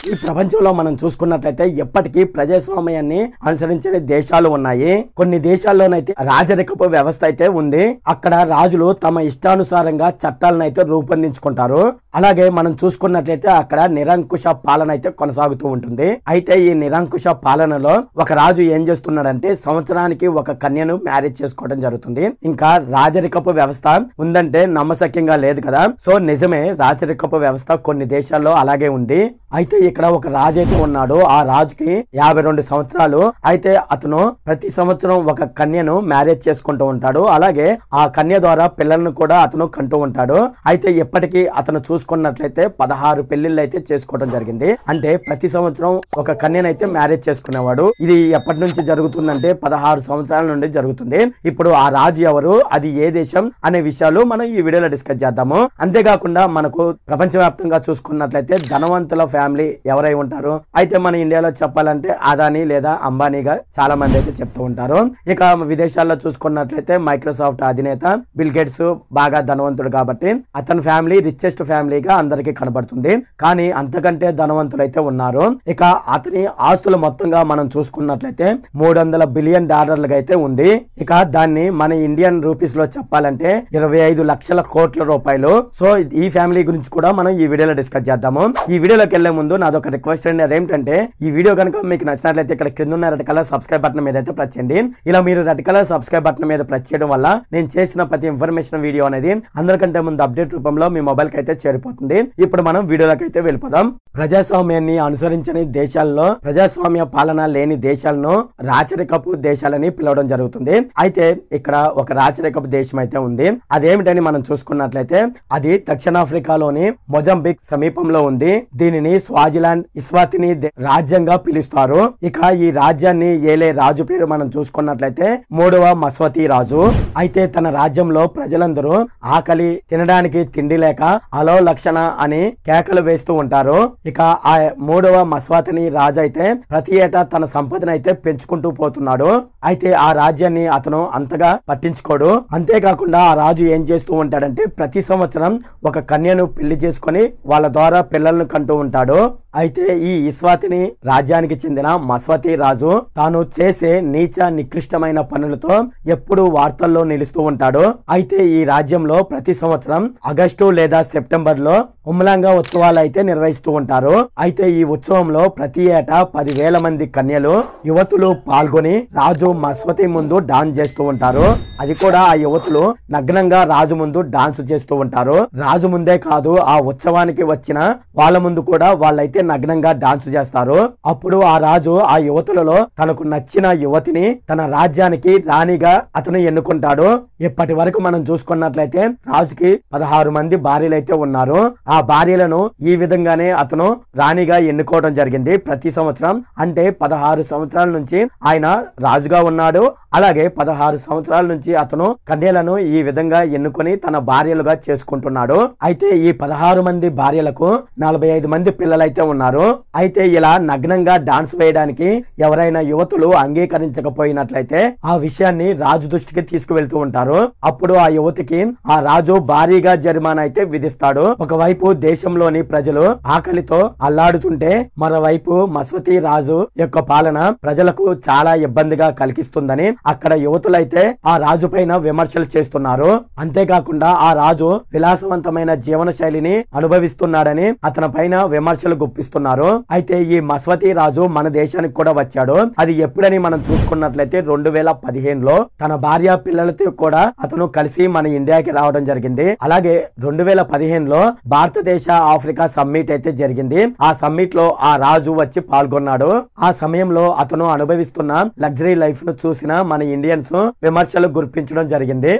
ఈ ప్రపంచంలో మనం చూసుకున్నట్లయితే ఎప్పటికీ ప్రజాస్వామ్యాన్ని అనుసరించే దేశాలు ఉన్నాయి. కొన్ని దేశాల్లోనైతే రాజరికపు వ్యవస్థ అయితే ఉంది. అక్కడ రాజులు తమ ఇష్టానుసారంగా చట్టాలను అయితే రూపొందించుకుంటారు. అలాగే మనం చూసుకున్నట్లయితే అక్కడ నిరంకుశ పాలన అయితే కొనసాగుతూ ఉంటుంది. అయితే ఈ నిరంకుశ పాలనలో ఒక రాజు ఏం చేస్తున్నాడంటే సంవత్సరానికి ఒక కన్యను మ్యారేజ్ చేసుకోవడం జరుగుతుంది. ఇంకా రాజరికపు వ్యవస్థ ఉందంటే నమ్మశక్యంగా లేదు కదా. సో నిజమే, రాజరికపు వ్యవస్థ కొన్ని దేశాల్లో అలాగే ఉంది. అయితే ఇక్కడ ఒక రాజు అయితే ఉన్నాడు. ఆ రాజుకి 52 సంవత్సరాలు. అయితే అతను ప్రతి సంవత్సరం ఒక కన్యను మ్యారేజ్ చేసుకుంటూ ఉంటాడు. అలాగే ఆ కన్య ద్వారా పిల్లలను కూడా అతను కంటూ ఉంటాడు. అయితే ఎప్పటికీ అతను చూసుకున్నట్లయితే 16 పెళ్లిళ్ళు అయితే చేసుకోవడం జరిగింది. అంటే ప్రతి సంవత్సరం ఒక కన్యనైతే మ్యారేజ్ చేసుకునేవాడు. ఇది ఎప్పటి నుంచి జరుగుతుందంటే 16 సంవత్సరాల నుండి జరుగుతుంది. ఇప్పుడు ఆ రాజు ఎవరు, అది ఏ దేశం అనే విషయాలు మనం ఈ వీడియోలో డిస్కస్ చేద్దాము. అంతేకాకుండా మనకు ప్రపంచవ్యాప్తంగా చూసుకున్నట్లయితే ధనవంతుల ఫ్యామిలీ ఎవరై ఉంటారు. అయితే మన ఇండియాలో చెప్పాలంటే అదానీ లేదా అంబానీగా చాలా మంది అయితే చెప్తూ ఉంటారు. ఇక విదేశాల్లో చూసుకున్నట్లయితే మైక్రోసాఫ్ట్ అధినేత బిల్ గేట్స్ బాగా ధనవంతుడు కాబట్టి అతని ఫ్యామిలీ రిచెస్ట్ ఫ్యామిలీగా అందరికీ కనబడుతుంది. కానీ అంతకంటే ధనవంతులు అయితే ఉన్నారు. ఇక అతని ఆస్తులు మొత్తంగా మనం చూసుకున్నట్లయితే $300 బిలియన్ అయితే ఉంది. ఇక దాన్ని మన ఇండియన్ రూపీస్ లో చెప్పాలంటే 25 లక్షల కోట్ల రూపాయలు. సో ఈ ఫ్యామిలీ గురించి కూడా మనం ఈ వీడియోలో డిస్కస్ చేద్దాము. ఈ వీడియోలోకి వెళ్లే ముందు నాదొక రిక్వెస్ట్ అండి. అదేంటంటే ఈ వీడియో కనుక మీకు నచ్చినట్లయితే ఇక్కడ కింద ఉన్న రెడ్ కలర్ సబ్స్క్రైబ్ బటన్ మీద అయితే ప్రెస్ చేయండి. ఇలా మీరు రెడ్ కలర్ సబ్స్క్రైబ్ బటన్ మీద ప్రెస్ చేయడం వల్ల నేను చేసిన ప్రతి ఇన్ఫర్మేషన్ వీడియో అనేది అందరికంటే ముందు అప్డేట్ రూపంలో మీ మొబైల్ కి అయితే చేరిపోతుంది. ఇప్పుడు మనం వీడియోలోకి అయితే వెళ్ళిపోదాం. ప్రజాస్వామ్యాన్ని అనుసరించని దేశాల్లో, ప్రజాస్వామ్య పాలన లేని దేశాలను రాచరికపు దేశాలని పిలవడం జరుగుతుంది. అయితే ఇక్కడ ఒక రాచరికపు దేశం అయితే ఉంది. అదేమిటని మనం చూసుకున్నట్లయితే అది దక్షిణాఫ్రికాలోని మొజంబిక్ సమీపంలో ఉంది. దీనిని స్వాజిలాండ్ ఇస్వాతిని రాజ్యంగా పిలుస్తారు. ఇక ఈ రాజ్యాన్ని ఏలే రాజు పేరు మనం చూసుకున్నట్లయితే 3వ మస్వతి రాజు. అయితే తన రాజ్యంలో ప్రజలందరూ ఆకలి, తినడానికి తిండి లేక అలో లక్షణ అని కేకలు వేస్తూ ఉంటారు. ఇక ఆ 3వ మస్వతిని రాజు అయితే ప్రతి ఏటా తన సంపదను అయితే పెంచుకుంటూ పోతున్నాడు. అయితే ఆ రాజ్యాన్ని అతను అంతగా పట్టించుకోడు. అంతేకాకుండా ఆ రాజు ఏం చేస్తూ ఉంటాడంటే ప్రతి సంవత్సరం ఒక కన్యను పెళ్లి చేసుకొని వాళ్ళ ద్వారా పిల్లలను కంటూ ఉంటాడు. అయితే ఈ ఇస్వాతిని రాజ్యానికి చెందిన మస్వతి రాజు తాను చేసే నీచ నికృష్టమైన పనులతో ఎప్పుడు వార్తల్లో నిలుస్తూ ఉంటాడు. అయితే ఈ రాజ్యంలో ప్రతి సంవత్సరం ఆగస్టు లేదా సెప్టెంబర్ లో ఉమ్లాంగా ఉత్సవాలు అయితే నిర్వహిస్తూ ఉంటారు. అయితే ఈ ఉత్సవంలో ప్రతి ఏటా 10,000 మంది కన్యలు, యువతులు పాల్గొని రాజు మస్వతి ముందు డాన్స్ చేస్తూ ఉంటారు. అది కూడా ఆ యువతులు నగ్నంగా రాజు ముందు డాన్స్ చేస్తూ ఉంటారు. రాజు ముందే కాదు, ఆ ఉత్సవానికి వచ్చిన వాళ్ళ ముందు కూడా వాళ్ళైతే నగ్నంగా డాన్స్ చేస్తారు. అప్పుడు ఆ రాజు ఆ యువతులలో తనకు నచ్చిన యువతిని తన రాజ్యానికి రాణిగా అతను ఎన్నుకుంటాడు. ఇప్పటి వరకు మనం చూసుకున్నట్లయితే రాజుకి 16 మంది భార్యలు అయితే ఉన్నారు. ఆ భార్యలను ఈ విధంగానే అతను రాణిగా ఎన్నుకోవడం జరిగింది ప్రతి సంవత్సరం. అంటే 16 సంవత్సరాల నుంచి ఆయన రాజుగా ఉన్నాడు. అలాగే 16 సంవత్సరాల నుంచి అతను కన్యలను ఈ విధంగా ఎన్నుకొని తన భార్యలుగా చేసుకుంటున్నాడు. అయితే ఈ 16 మంది భార్యలకు 45 మంది పిల్లలైతే ఉన్నారు. అయితే ఇలా నగ్నంగా డాన్స్ వేయడానికి ఎవరైనా యువతులు అంగీకరించకపోయినట్లయితే ఆ విషయాన్ని రాజు దృష్టికి తీసుకువెళ్తూ ఉంటారు. అప్పుడు ఆ యువతికి ఆ రాజు భారీగా జరిమానా అయితే విధిస్తాడు. ఒకవైపు దేశంలోని ప్రజలు ఆకలితో అల్లాడుతుంటే మరోవైపు మస్వతి రాజు యొక్క పాలన ప్రజలకు చాలా ఇబ్బందిగా కలిగిస్తుందని అక్కడ యువతులైతే ఆ రాజు పైన విమర్శలు చేస్తున్నారు. అంతేకాకుండా ఆ రాజు విలాసవంతమైన జీవన శైలిని అనుభవిస్తున్నాడని అతని పైన విమర్శలు గుప్పిస్తున్నారు. అయితే ఈ మస్వతి రాజు మన దేశానికి కూడా వచ్చాడు. అది ఎప్పుడని మనం చూసుకున్నట్లయితే 2015లో తన భార్య పిల్లలతో కూడా అతను కలిసి మన ఇండియాకి రావడం జరిగింది. అలాగే 2015లో భారతదేశ ఆఫ్రికా సమ్మిట్ అయితే జరిగింది. ఆ సమ్మిట్ లో ఆ రాజు వచ్చి పాల్గొన్నాడు. ఆ సమయంలో అతను అనుభవిస్తున్న లగ్జరీ లైఫ్ ను చూసిన మన ఇండియన్స్ విమర్శలు గుర్పించడం జరిగింది.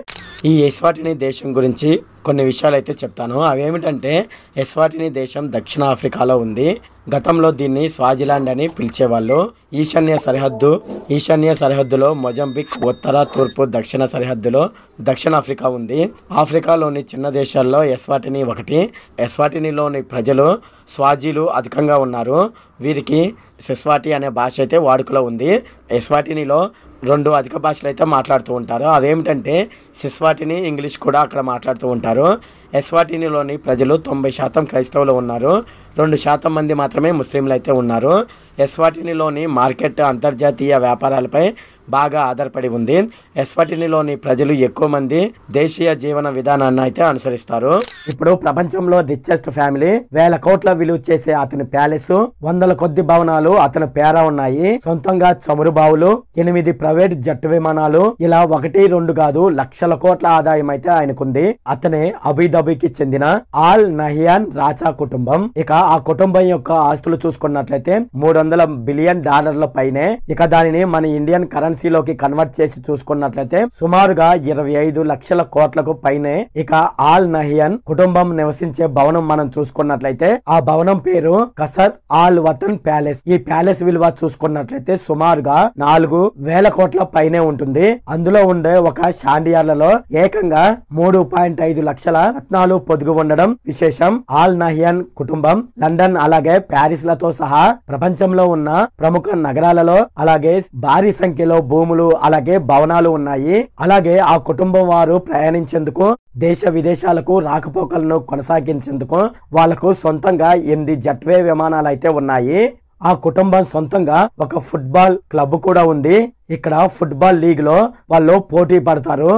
ఈ ఎస్వాటిని దేశం గురించి కొన్ని విషయాలు అయితే చెప్తాను. అవేమిటంటే ఎస్వాటిని దేశం దక్షిణ ఆఫ్రికాలో ఉంది. గతంలో దీన్ని స్వాజిలాండ్ అని పిలిచేవాళ్ళు. ఈశాన్య సరిహద్దులో మొజంబిక్, ఉత్తర, తూర్పు, దక్షిణ సరిహద్దులో దక్షిణాఫ్రికా ఉంది. ఆఫ్రికాలోని చిన్న దేశాల్లో ఎస్వాటిని ఒకటి. ఎస్వాటినిలోని ప్రజలు స్వాజీలు అధికంగా ఉన్నారు. వీరికి సెస్వాటి అనే భాష అయితే వాడుకలో ఉంది. ఎస్వాటినిలో 2 అధిక భాషలు అయితే మాట్లాడుతూ ఉంటారు. అవేమిటంటే సెస్వాటిని, ఇంగ్లీష్ కూడా అక్కడ మాట్లాడుతూ ఉంటారు. ఎస్వాటినీలోని ప్రజలు 90% క్రైస్తవులు ఉన్నారు. 2% మంది మాత్రమే ముస్లింలు అయితే ఉన్నారు. ఎస్వాటినీలోని మార్కెట్ అంతర్జాతీయ వ్యాపారాలపై బాగా ఆధారపడి ఉంది. ఎస్వాటినీలోని ప్రజలు ఎక్కువ మంది దేశీయ జీవన విధానాన్ని అయితే అనుసరిస్తారు. ఇప్పుడు ప్రపంచంలో రిచెస్ట్ ఫ్యామిలీ, 1000 కోట్ల విలువ చేసే అతని ప్యాలెస్, 100 కొద్ది భవనాలు అతని పేర ఉన్నాయి. సొంతంగా చమురు బావులు, 8 ప్రైవేట్ జట్టు విమానాలు, ఇలా 1-2 కాదు లక్షల కోట్ల ఆదాయం అయితే ఆయనకుంది. అతనే అబుదాబికి చెందిన ఆల్ నహియాన్ రాజా కుటుంబం. ఇక ఆ కుటుంబం యొక్క ఆస్తులు చూసుకున్నట్లయితే $300 బిలియన్ పైనే. ఇక దానిని మన ఇండియన్ కరెన్సీలోకి కన్వర్ట్ చేసి చూసుకున్నట్లయితే సుమారుగా 25 లక్షల కోట్లకు పైనే. ఇక ఆల్ నహియాన్ కుటుంబం నివసించే భవనం మనం చూసుకున్నట్లయితే ఆ భవనం పేరు కసర్ ఆల్ వతన్ ప్యాలెస్. ఈ ప్యాలెస్ విలువ చూసుకున్నట్లయితే సుమారుగా 4,000 కోట్ల పైనే ఉంటుంది. అందులో ఉండే ఒక షాండియార్లలో ఏకంగా 3.5 లక్షల రత్నాలు పొదుగు ఉండడం విశేషం. ఆల్ నహియాన్ కుటుంబం లండన్ అలాగే ప్యారిస్ లతో సహా ప్రపంచంలో ఉన్న ప్రముఖ నగరాలలో అలాగే భారీ సంఖ్యలో భూములు అలాగే భవనాలు ఉన్నాయి. అలాగే ఆ కుటుంబం వారు ప్రయాణించేందుకు దేశ విదేశాలకు రాకపోకలను కొనసాగించేందుకు వాళ్లకు సొంతంగా 8 జెట్వే విమానాలు అయితే ఉన్నాయి. ఆ కుటుంబం సొంతంగా ఒక ఫుట్బాల్ క్లబ్ కూడా ఉంది. ఇక్కడ ఫుట్బాల్ లీగ్ లో వాళ్ళు పోటీ పడతారు.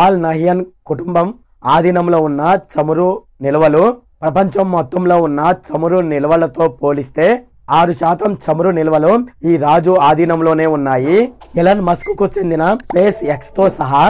ఆల్ నహియాన్ కుటుంబం ఆధీనంలో ఉన్న చమురు నిల్వలు ప్రపంచం మొత్తంలో ఉన్న చమురు నిల్వలతో పోలిస్తే 6% చమురు నిల్వలు ఈ రాజు ఆధీనంలోనే ఉన్నాయి. ఎలన్ మస్క్ కు చెందిన స్పేస్ ఎక్స్ తో సహా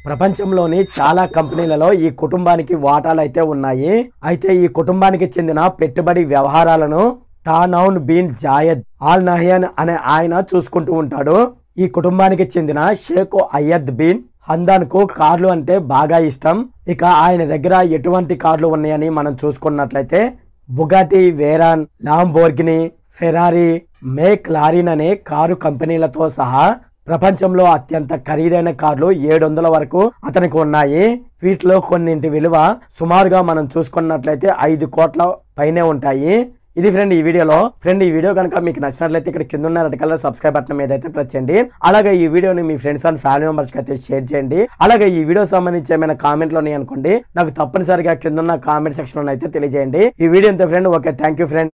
ప్రపంచంలోని చాలా కంపెనీలలో ఈ కుటుంబానికి వాటాలు అయితే ఉన్నాయి. అయితే ఈ కుటుంబానికి చెందిన పెట్టుబడి వ్యవహారాలను టానౌన్ బిన్ జాయద్ ఆల్ నహియాన్ అనే ఆయన చూసుకుంటూ ఉంటాడు. ఈ కుటుంబానికి చెందిన షేక్ అయ్యద్ బిన్ హందాన్ కు కార్లు అంటే బాగా ఇష్టం. ఇక ఆయన దగ్గర ఎటువంటి కార్లు ఉన్నాయని మనం చూసుకున్నట్లయితే Bugatti, Veyron, Lamborghini, Ferrari, make Larian అనే కారు కంపెనీలతో సహా ప్రపంచంలో అత్యంత ఖరీదైన కార్లు 700 వరకు అతనికి ఉన్నాయి. వీటిలో కొన్నింటి విలువ సుమారుగా మనం చూసుకున్నట్లయితే 5 కోట్ల పైనే ఉంటాయి. ఇది ఫ్రెండ్ ఈ వీడియోలో. ఫ్రెండ్ ఈ వీడియో కనుక మీకు నచ్చినట్లయితే ఇక్కడ కింద ఉన్న రెడ్ కలర్ సబ్స్క్రైబ్ బటన్ మీద అయితే ప్రెస్ చేయండి. అలాగే ఈ వీడియోని మీ ఫ్రెండ్స్ అండ్ ఫ్యామిలీ మెంబర్స్ కి అయితే షేర్ చేయండి. అలాగే ఈ వీడియో సంబంధించి ఏమైనా కామెంట్లు ఉన్నాయి అనుకోండి, నాకు తప్పనిసరిగా కింద ఉన్న కామెంట్ సెక్షన్ లో అయితే తెలియజేయండి. ఈ వీడియో అంతే friend. Okay, thank you friend.